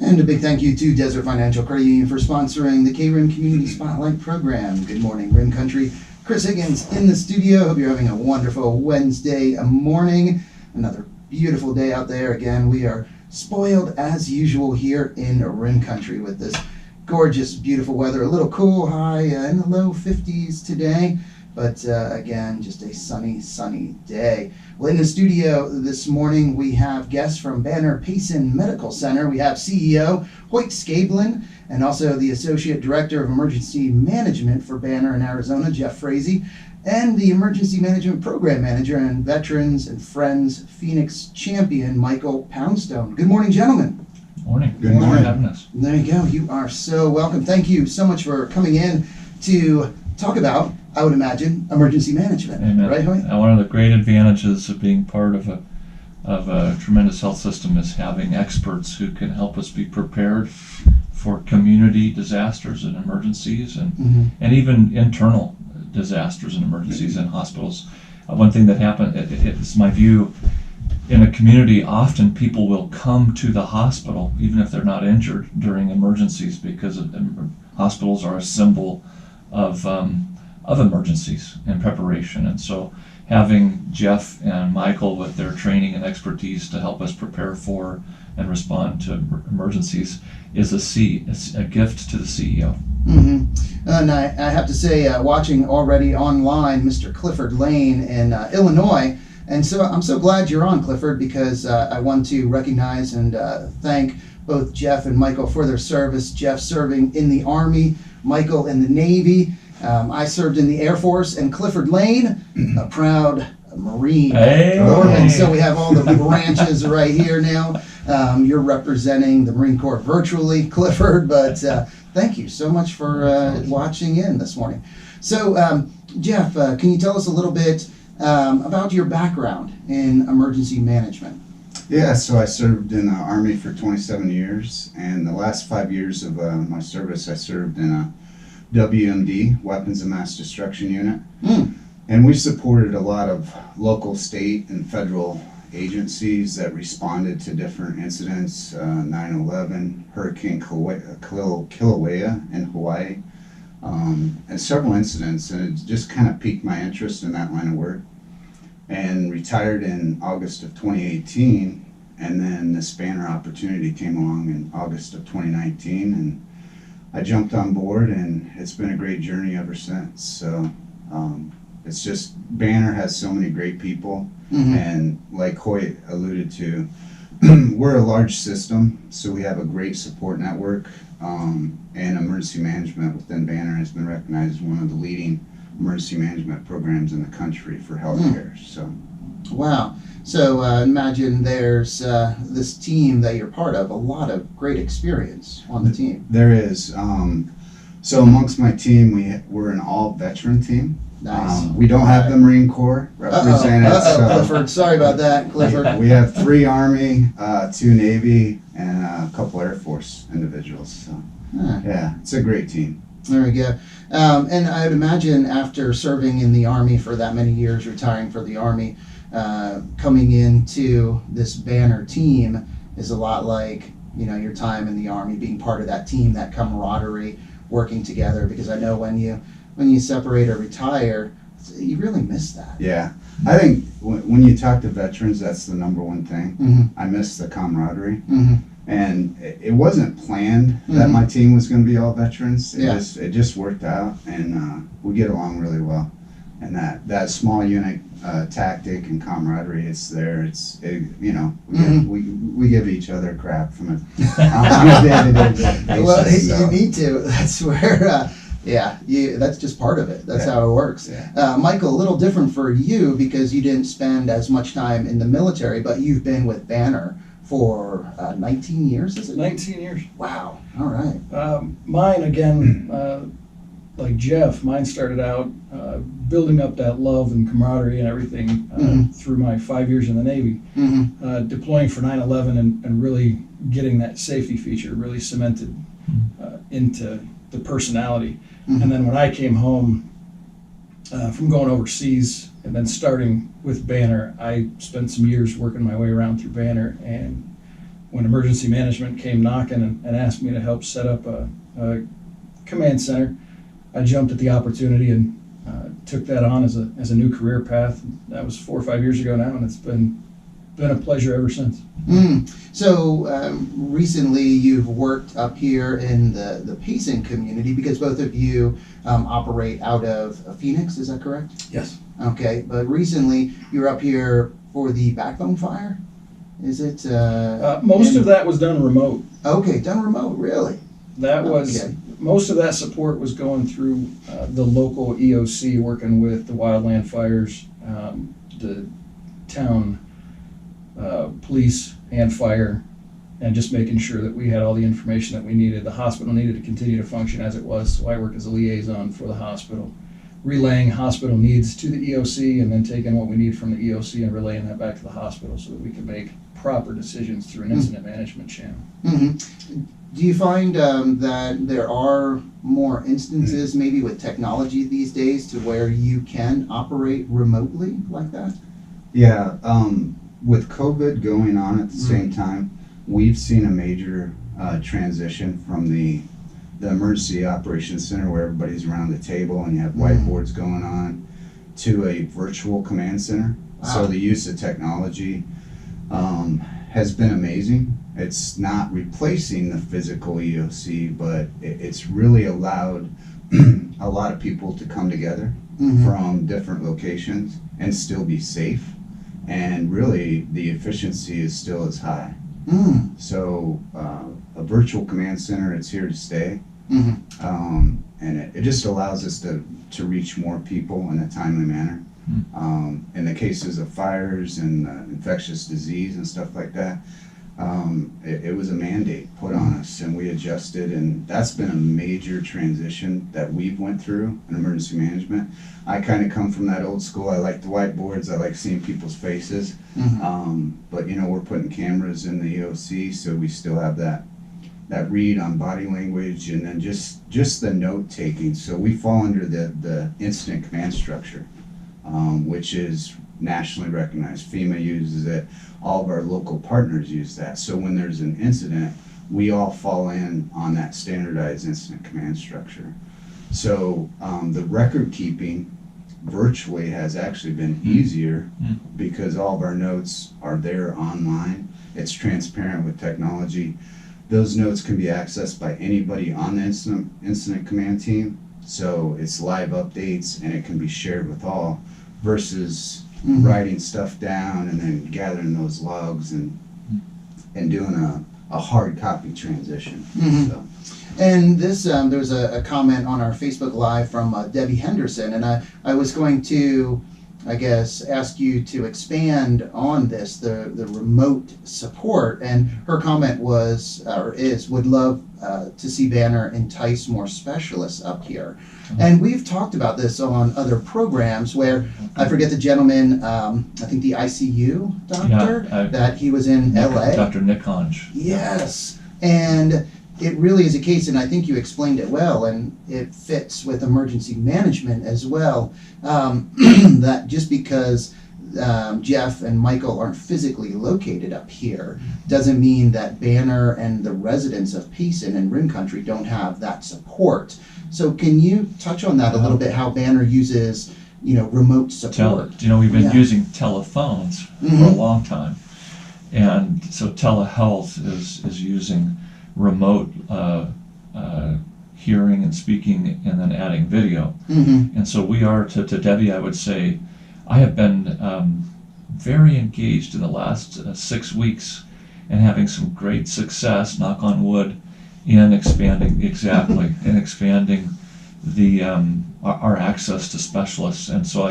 And a big thank you to Desert Financial Credit Union for sponsoring the KRIM Community Spotlight Program. Good morning, Rim Country. Chris Higgins in the studio. Hope you're having a wonderful Wednesday morning. Another beautiful day out there. Again, we are spoiled as usual here in Rim Country with this gorgeous, beautiful weather. A little cool, high in the low 50s today. But again, just a sunny day. Well, in the studio this morning, we have guests from Banner Payson Medical Center. We have CEO Hoyt Skabelund and also the Associate Director of Emergency Management for Banner in Arizona, Jeff Frazey, and the Emergency Management Program Manager and Veterans and Friends Phoenix Champion, Michael Poundstone. Good morning, gentlemen. Morning. Good morning. For having us. There you go. You are so welcome. Thank you so much for coming in to talk about, I would imagine, emergency management. Amen. Right, Hoyt? One of the great advantages of being part of a tremendous health system is having experts who can help us be prepared for community disasters and emergencies and even internal disasters and emergencies in hospitals. One thing that happened, it's my view, in a community, often people will come to the hospital even if they're not injured during emergencies because hospitals are a symbol of emergencies and preparation. And so having Jeff and Michael with their training and expertise to help us prepare for and respond to emergencies is a gift to the CEO. And I have to say, watching already online, Mr. Clifford Lane in Illinois, and so I'm so glad you're on, Clifford, because I want to recognize and thank both Jeff and Michael for their service. Jeff serving in the Army, Michael in the Navy. I served in the Air Force, and Clifford Lane, a proud Marine. Hey. And so we have all the branches right here now. You're representing the Marine Corps virtually, Clifford, but thank you so much for watching in this morning. So, Jeff, can you tell us a little bit about your background in emergency management? Yeah, so I served in the Army for 27 years, and the last 5 years of my service, I served in a WMD, Weapons of Mass Destruction Unit. And we supported a lot of local, state, and federal agencies that responded to different incidents, 9/11, Hurricane Kilauea in Hawaii, and several incidents, and it just kind of piqued my interest in that line of work. And retired in August of 2018, and then this Banner opportunity came along in August of 2019, and I jumped on board, and it's been a great journey ever since. So it's just, Banner has so many great people, and like Hoyt alluded to, we're a large system, so we have a great support network, and emergency management within Banner has been recognized as one of the leading emergency management programs in the country for healthcare. So, wow. So imagine there's this team that you're part of, a lot of great experience on the team. There is. So amongst my team, we're an all-veteran team. Nice. We don't have the Marine Corps represented. So Clifford, sorry about that, Clifford. we have 3 Army, 2 Navy, and a couple Air Force individuals. So, yeah, it's a great team. There we go. And I would imagine after serving in the Army for that many years, retiring for the Army, coming into this Banner team is a lot like, your time in the Army, being part of that team, that camaraderie, working together, because I know when you separate or retire, you really miss that. Yeah. I think when you talk to veterans, that's the number one thing. I miss the camaraderie. And it wasn't planned that my team was going to be all veterans. It just worked out, and we get along really well. And that small unit tactic and camaraderie, it's there. We give each other crap from on a day-to-day basis. Well, you need to. That's where. That's just part of it. That's how it works. Yeah. Michael, a little different for you because you didn't spend as much time in the military, but you've been with Banner for 19 years, is it? 19 years. Wow. All right. Mine, again, like Jeff, mine started out building up that love and camaraderie and everything through my 5 years in the Navy, deploying for 9/11 and really getting that safety feature really cemented into the personality. And then when I came home from going overseas and then starting with Banner, I spent some years working my way around through Banner, and when emergency management came knocking and asked me to help set up a command center, I jumped at the opportunity and took that on as a new career path. That was 4 or 5 years ago now, and it's been a pleasure ever since. So recently you've worked up here in the Payson community because both of you operate out of Phoenix, is that correct? Yes. Okay, but recently you were up here for the backbone fire? Is it? Most of that was done remote. Okay, done remote, really? That was, Okay. most of that support was going through the local EOC, working with the wildland fires, the town police and fire, and just making sure that we had all the information that we needed. The hospital needed to continue to function as it was, so I worked as a liaison for the hospital, relaying hospital needs to the EOC and then taking what we need from the EOC and relaying that back to the hospital so that we could make proper decisions through an incident management channel. Mm-hmm. Do you find that there are more instances maybe with technology these days to where you can operate remotely like that? Yeah, with COVID going on at the same time, we've seen a major transition from the emergency operations center where everybody's around the table and you have whiteboards going on to a virtual command center. Wow. So the use of technology has been amazing. It's not replacing the physical EOC, but it's really allowed a lot of people to come together from different locations and still be safe. And really, the efficiency is still as high. So a virtual command center, it's here to stay. And it just allows us to reach more people in a timely manner. In the cases of fires and infectious disease and stuff like that, it was a mandate put on us, and we adjusted, and that's been a major transition that we've went through in emergency management. I kind of come from that old school. I like the whiteboards. I like seeing people's faces. But we're putting cameras in the EOC, so we still have that read on body language, and then just the note taking. So we fall under the incident command structure, which is nationally recognized. FEMA uses it. All of our local partners use that. So when there's an incident, we all fall in on that standardized incident command structure. So the record keeping virtually has actually been easier because all of our notes are there online. It's transparent with technology. Those notes can be accessed by anybody on the incident command team. So it's live updates and it can be shared with all versus writing stuff down and then gathering those logs and doing a hard copy transition. So. And this, there was a comment on our Facebook Live from Debbie Henderson, and I was going to, I guess, ask you to expand on this, the remote support. And her comment was, or is, would love to see Banner entice more specialists up here. And we've talked about this on other programs where, I forget the gentleman, I think the ICU doctor, that he was in LA. Dr. Nick Honge. Yes. And it really is a case, and I think you explained it well, and it fits with emergency management as well, that just because Jeff and Michael aren't physically located up here doesn't mean that Banner and the residents of Payson and Rim Country don't have that support. So can you touch on that a little bit, how Banner uses, remote support? We've been using telephones for a long time. And so telehealth is using remote hearing and speaking and then adding video. And so we are, to Debbie, I would say, I have been very engaged in the last 6 weeks and having some great success, knock on wood, in expanding, in expanding the our access to specialists. And so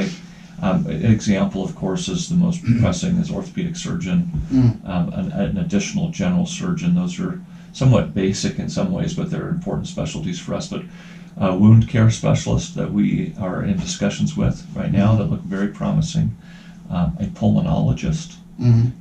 an example, of course, is the most pressing is orthopedic surgeon, an additional general surgeon. Those are somewhat basic in some ways, but they're important specialties for us. But wound care specialists that we are in discussions with right now that look very promising, a pulmonologist, and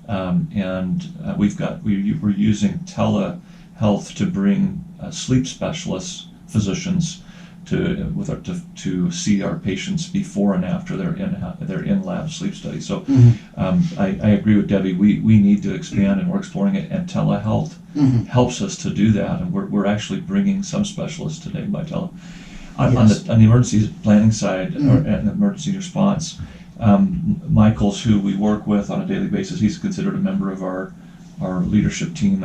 we're using telehealth to bring sleep specialists, physicians, to see our patients before and after their in-lab sleep study. So I agree with Debbie. We need to expand, and we're exploring it. And telehealth helps us to do that. And we're actually bringing some specialists today by tele. On the emergency planning side or an emergency response, Michael's, who we work with on a daily basis, he's considered a member of our leadership team,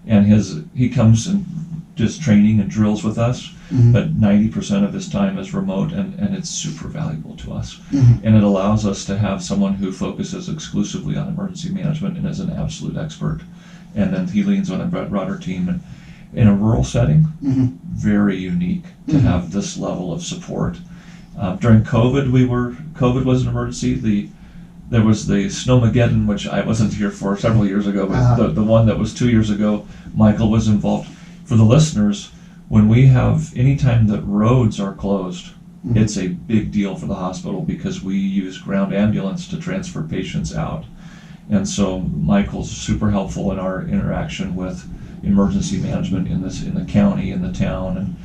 and he comes and does training and drills with us, but 90% of his time is remote, and it's super valuable to us. And it allows us to have someone who focuses exclusively on emergency management and is an absolute expert. And then he leans on a broader team. And in a rural setting, very unique to have this level of support. During COVID, COVID was an emergency. There was the Snowmageddon, which I wasn't here for several years ago, but the one that was 2 years ago, Michael was involved. For the listeners, when we have, anytime that roads are closed, it's a big deal for the hospital because we use ground ambulance to transfer patients out. And so Michael's super helpful in our interaction with emergency management in the county, in the town.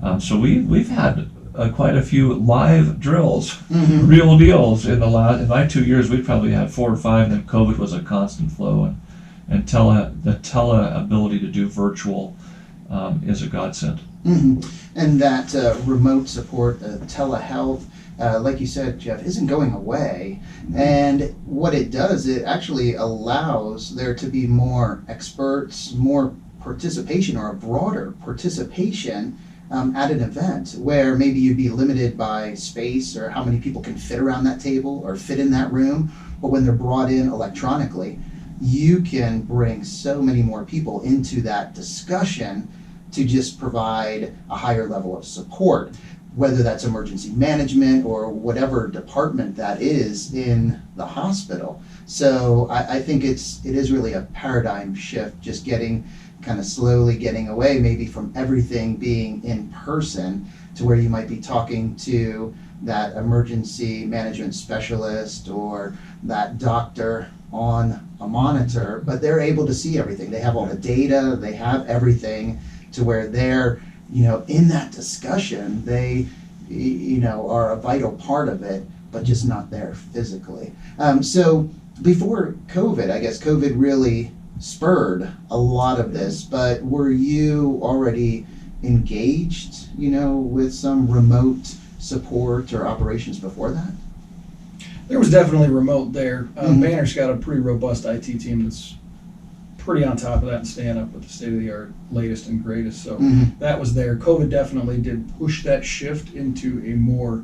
And so we've had quite a few live drills, real deals in in my 2 years. We've probably had 4 or 5, and then COVID was a constant flow. And the tele ability to do virtual is a godsend. And that remote support, telehealth, like you said, Jeff, isn't going away. And what it does, it actually allows there to be more experts, more participation, or a broader participation at an event where maybe you'd be limited by space or how many people can fit around that table or fit in that room. But when they're brought in electronically, you can bring so many more people into that discussion to just provide a higher level of support, whether that's emergency management or whatever department that is in the hospital. So I think it is really a paradigm shift, just slowly getting away maybe from everything being in person to where you might be talking to that emergency management specialist or that doctor on a monitor, but they're able to see everything. They have all the data, they have everything to where they're, in that discussion, they, are a vital part of it, but just not there physically. So before COVID, I guess COVID really spurred a lot of this, but were you already engaged, with some remote support or operations before that? There was definitely remote there. Banner's got a pretty robust IT team that's pretty on top of that and staying up with the state-of-the-art latest and greatest. So that was there. COVID definitely did push that shift into a more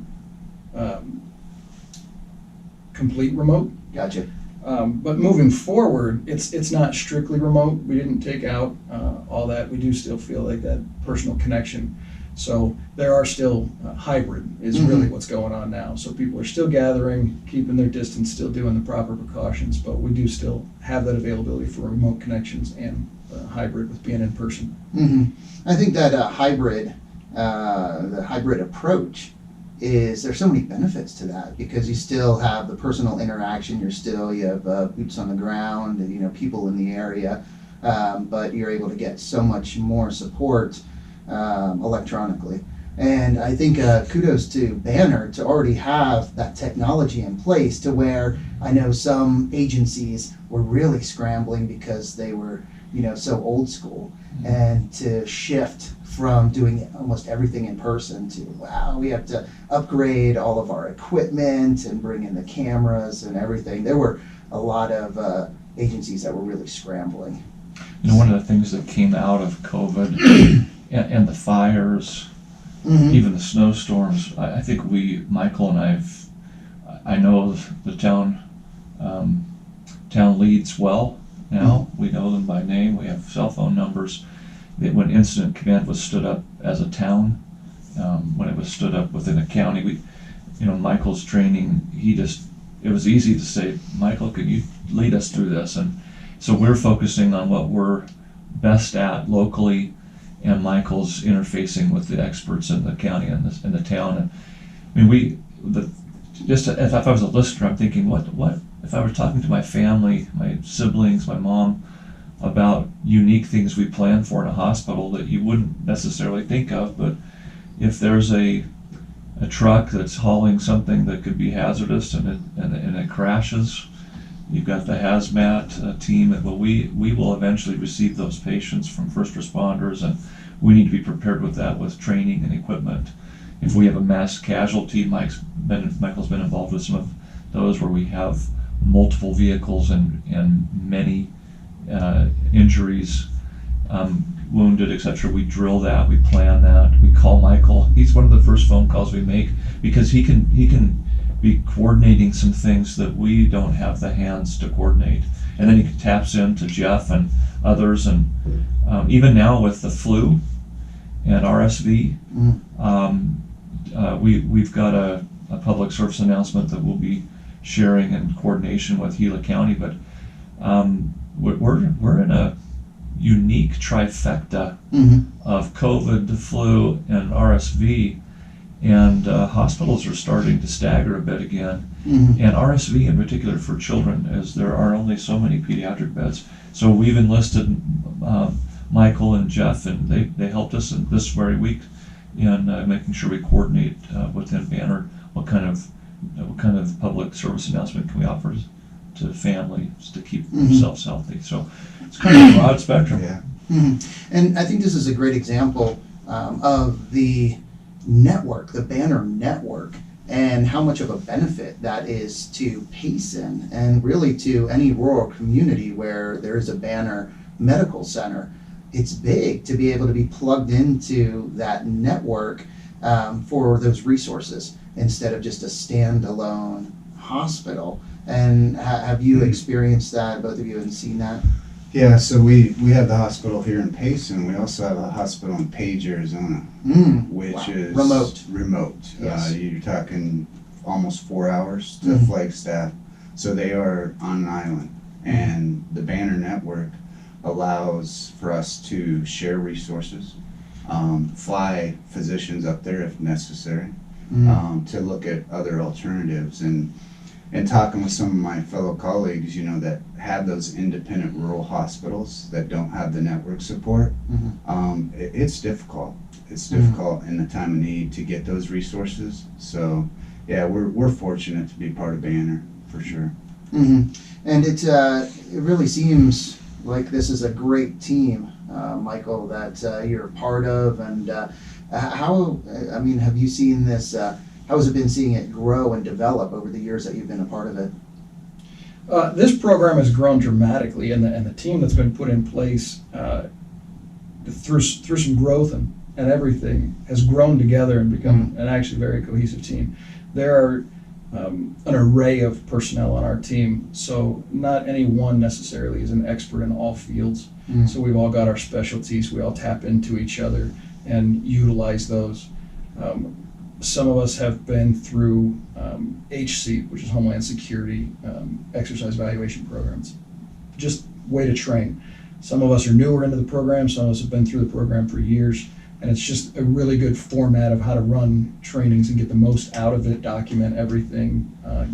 complete remote. Gotcha. But moving forward, it's not strictly remote. We didn't take out all that. We do still feel like that personal connection. So there are still hybrid is really what's going on now. So people are still gathering, keeping their distance, still doing the proper precautions, but we do still have that availability for remote connections and hybrid with being in person. I think that the hybrid approach there's so many benefits to that because you still have the personal interaction. You have boots on the ground, people in the area, but you're able to get so much more support electronically. And I think kudos to Banner to already have that technology in place to where I know some agencies were really scrambling because they were, so old school, and to shift from doing almost everything in person to, wow, we have to upgrade all of our equipment and bring in the cameras and everything. There were a lot of agencies that were really scrambling. One of the things that came out of COVID and the fires, even the snowstorms, I think Michael and I know the town leads well now. We know them by name. We have cell phone numbers. When incident command was stood up as a town, when it was stood up within a county, Michael's training, it was easy to say, Michael, could you lead us through this? And so we're focusing on what we're best at locally, and Michael's interfacing with the experts in the county and the town. And if I was a listener, I'm thinking, what if I were talking to my family, my siblings, my mom, about unique things we plan for in a hospital that you wouldn't necessarily think of, but if there's a truck that's hauling something that could be hazardous and it crashes, you've got the hazmat team, and we will eventually receive those patients from first responders, and we need to be prepared with that with training and equipment. If we have a mass casualty, Michael's been involved with some of those where we have multiple vehicles and many injuries, wounded, etc. We drill that, we plan that, we call Michael. He's one of the first phone calls we make because he can be coordinating some things that we don't have the hands to coordinate. And then he taps into Jeff and others, and even now with the flu and RSV, we've got a public service announcement that we'll be sharing in coordination with Gila County, but we're in a unique trifecta of COVID, the flu, and RSV, and hospitals are starting to stagger a bit again, and RSV in particular for children, as there are only so many pediatric beds. So we've enlisted Michael and Jeff, and they helped us in this very week in making sure we coordinate within Banner what kind of public service announcement can we offer to families to keep themselves healthy. So it's kind of a broad spectrum. Yeah. And I think this is a great example of the network, the Banner network, and how much of a benefit that is to Payson and really to any rural community where there is a Banner medical center. It's big to be able to be plugged into that network for those resources instead of just a standalone hospital. And have you experienced that, both of you, and seen that? Yeah, so we have the hospital here in Payson. We also have a hospital in Page, Arizona, which is remote. Yes. You're talking almost 4 hours to Flagstaff. So they are on an island, and the Banner network allows for us to share resources, fly physicians up there if necessary, to look at other alternatives. And talking with some of my fellow colleagues, that have those independent rural hospitals that don't have the network support, it's difficult. It's difficult in the time of need to get those resources. So, yeah, we're fortunate to be part of Banner for sure. And it really seems like this is a great team, Michael, that you're a part of. And have you seen this? How has it been seeing it grow and develop over the years that you've been a part of it? This program has grown dramatically, and the team that's been put in place through some growth and everything has grown together and become an actually very cohesive team. There are an array of personnel on our team, so not any one necessarily is an expert in all fields. So we've all got our specialties. We all tap into each other and utilize those. Some of us have been through HC, which is Homeland Security exercise evaluation programs. Just way to train. Some of us are newer into the program. Some of us have been through the program for years. And it's just a really good format of how to run trainings and get the most out of it, document everything,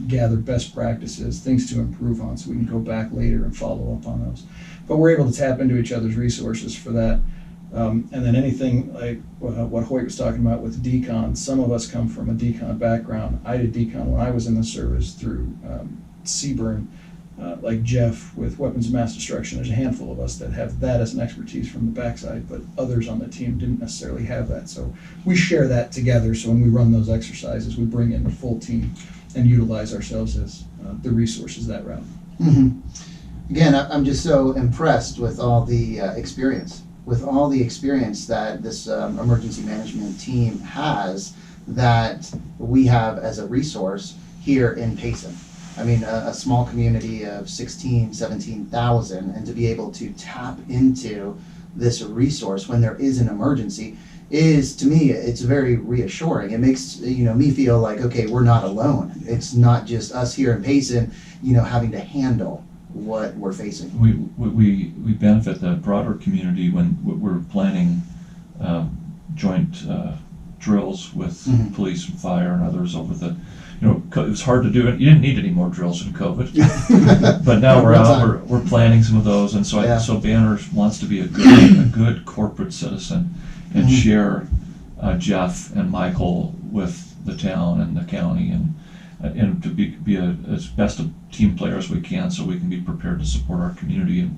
gather best practices, things to improve on so we can go back later and follow up on those. But we're able to tap into each other's resources for that. And then anything like what Hoyt was talking about with decon, some of us come from a decon background. I did decon when I was in the service through Seaburn, like Jeff with weapons of mass destruction. There's a handful of us that have that as an expertise from the backside, but others on the team didn't necessarily have that. So we share that together, so when we run those exercises, we bring in the full team and utilize ourselves as the resources that route. Again, I'm just so impressed with all the experience that this emergency management team has, that we have as a resource here in Payson. I mean, a small community of 17,000, and to be able to tap into this resource when there is an emergency is, to me, it's very reassuring. It makes me feel like, okay, we're not alone. It's not just us here in Payson, having to handle what we're facing. We benefit the broader community when we're planning joint drills with police and fire and others over the. It was hard to do it. You didn't need any more drills in COVID, but now we're out. We're planning some of those, and so Banner wants to be a good corporate citizen and share Jeff and Michael with the town and the county, and to be as best a team player as we can, so we can be prepared to support our community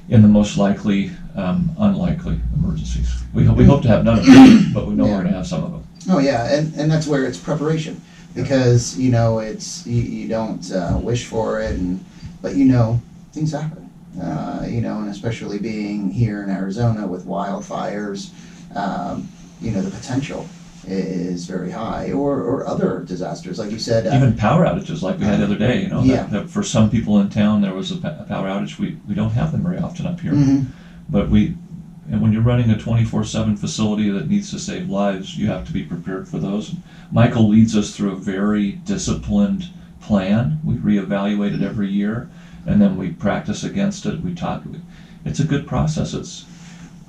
in the most likely, unlikely emergencies. We hope to have none of them, but we know we're going to have some of them. Oh yeah, and that's where it's preparation, because it's you don't wish for it, but things happen. And especially being here in Arizona with wildfires, the potential is very high, or other disasters, like you said. Even power outages, like we had the other day. Yeah. That for some people in town, there was a power outage. We don't have them very often up here, Mm-hmm. but and when you're running a 24/7 facility that needs to save lives, you have to be prepared for those. Michael leads us through a very disciplined plan. We reevaluate it every year, and then we practice against it. We talk. It's a good process.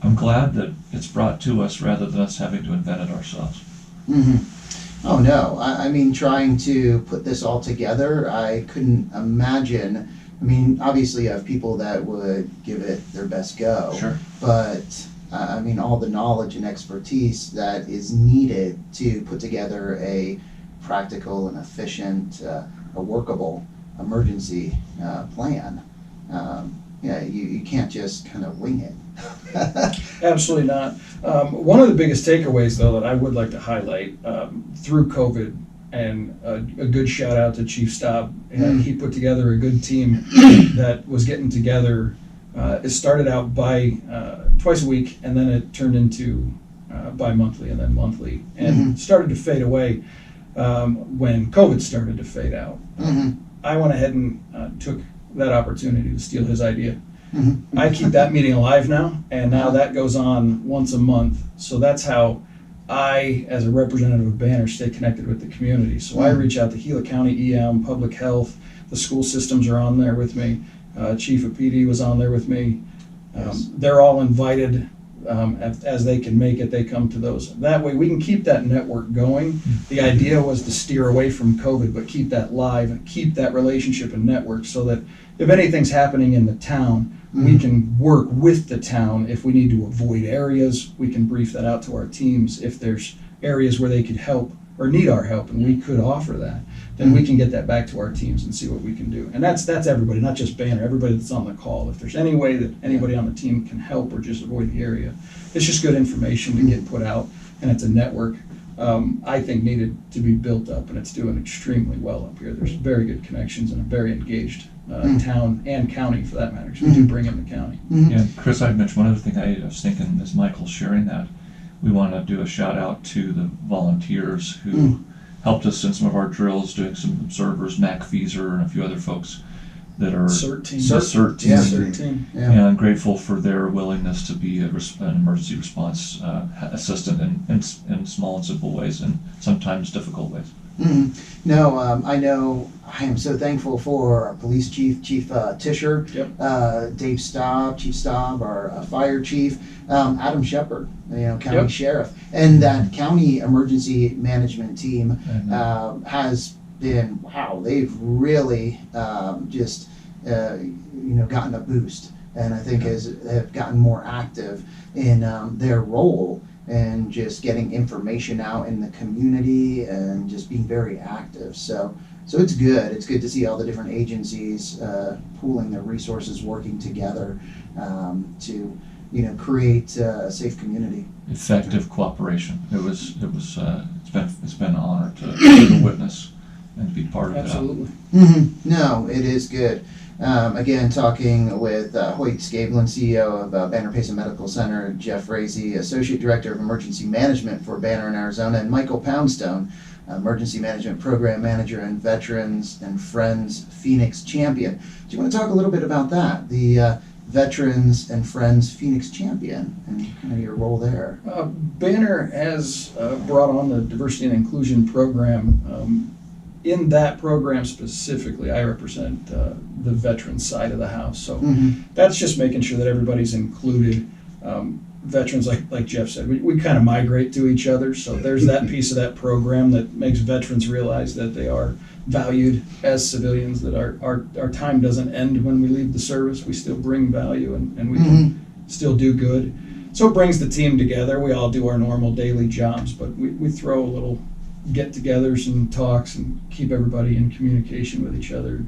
I'm glad that it's brought to us rather than us having to invent it ourselves. Mm-hmm. Oh no, I mean, trying to put this all together, I couldn't imagine. I mean, obviously you have people that would give it their best go. Sure. But all the knowledge and expertise that is needed to put together a practical and efficient, a workable emergency plan. You can't just kind of wing it. Absolutely not. One of the biggest takeaways, though, that I would like to highlight through COVID, and a good shout out to Chief Staub. He put together a good team that was getting together. It started out by twice a week, and then it turned into bi-monthly and then monthly, and started to fade away when COVID started to fade out. I went ahead and took that opportunity to steal his idea. I keep that meeting alive now, and now that goes on once a month. So that's how I, as a representative of Banner, stay connected with the community. So I reach out to Gila County EM, Public Health, the school systems are on there with me. Chief of PD was on there with me. They're all invited. As they can make it, they come to those. That way we can keep that network going. The idea was to steer away from COVID, but keep that live and keep that relationship and network, so that if anything's happening in the town, we can work with the town. If we need to avoid areas, we can brief that out to our teams. If there's areas where they could help or need our help and we could offer that, then we can get that back to our teams and see what we can do. And that's everybody, not just Banner, everybody that's on the call. If there's any way that anybody on the team can help or just avoid the area, it's just good information to get put out, and it's a network I think needed to be built up, and it's doing extremely well up here. There's very good connections and a very engaged town and county, for that matter, because we do bring in the county. Yeah, Chris, I'd mentioned one other thing I was thinking as Michael's sharing that. We want to do a shout out to the volunteers who helped us in some of our drills, doing some observers, Mac Feeser and a few other folks that are CERT team. the CERT team. Yeah. CERT team. Yeah. And I'm grateful for their willingness to be an emergency response assistant in small and simple ways, and sometimes difficult ways. No, I know. I am so thankful for our police chief, Chief Tischer, Dave Staub, Chief Staub, our fire chief, Adam Shepard, county sheriff, and that county emergency management team has been, wow, they've really just gotten a boost, and I think have gotten more active in their role, and just getting information out in the community and just being very active. So it's good. It's good to see all the different agencies pooling their resources, working together to create a safe community. Effective cooperation. It's been an honor to witness and to be part of it. Absolutely. No, it is good. Again, talking with Hoyt Skabelund, CEO of Banner Payson Medical Center, Jeff Frazey, Associate Director of Emergency Management for Banner in Arizona, and Michael Poundstone, Emergency Management Program Manager and Veterans and Friends Phoenix Champion. Do you want to talk a little bit about that, the Veterans and Friends Phoenix Champion, and kind of your role there? Banner has brought on the Diversity and Inclusion Program. In that program specifically, I represent the veteran side of the house. So that's just making sure that everybody's included. Veterans, like Jeff said, we kind of migrate to each other. So there's that piece of that program that makes veterans realize that they are valued as civilians, that our time doesn't end when we leave the service. We still bring value, and we can still do good. So it brings the team together. We all do our normal daily jobs, but we throw little get-togethers and talks and keep everybody in communication with each other.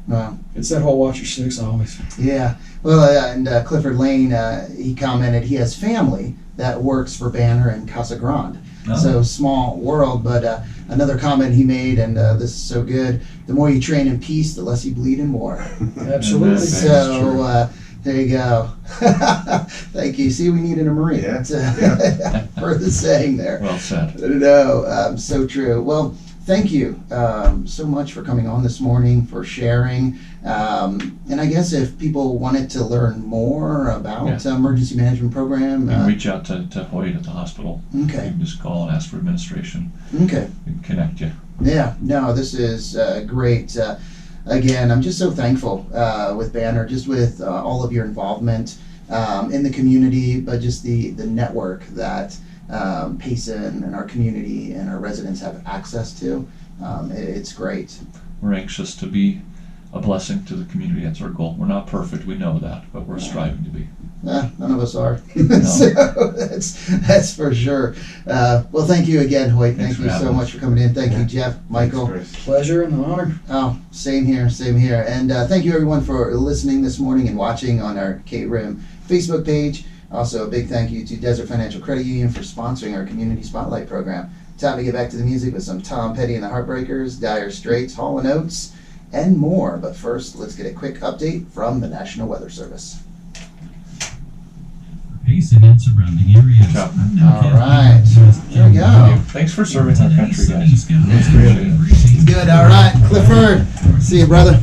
Wow. It's that whole watch your six always. Yeah. Well, and Clifford Lane, he commented he has family that works for Banner and Casa Grande. Oh. So small world, but another comment he made, and this is so good, the more you train in peace, the less you bleed in war. Absolutely. That's So true. there you go. Thank you. See, we needed a Marine Yeah. for the saying there. Well said. No, so true. Well, thank you so much for coming on this morning, for sharing. And I guess if people wanted to learn more about emergency management program, You can reach out to Hoyt at the hospital. okay, You can just call and ask for administration. okay. We can connect you. Yeah, no, this is great. Again, I'm just so thankful with Banner, just with all of your involvement in the community, but just the network that Payson and our community and our residents have access to. It's great. We're anxious to be a blessing to the community. That's our goal. We're not perfect, we know that, but we're striving to be. None of us are. So that's for sure. Well, thank you again, Hoyt. Thanks Thank for you having so us. much for coming in. Thank you, Jeff, Michael. Thanks, Chris. Pleasure and an honor. Oh, same here, same here. And thank you everyone for listening this morning and watching on our KRIM Facebook page. Also, a big thank you to Desert Financial Credit Union for sponsoring our Community Spotlight program. Time to get back to the music with some Tom Petty and the Heartbreakers, Dire Straits, Hall & Oates, and more. But first, let's get a quick update from the National Weather Service. Payson and surrounding areas. Good job. All right, there we go. Thanks for serving our country, guys. Today's sunny skies. Good, all right. Clifford, see you, brother.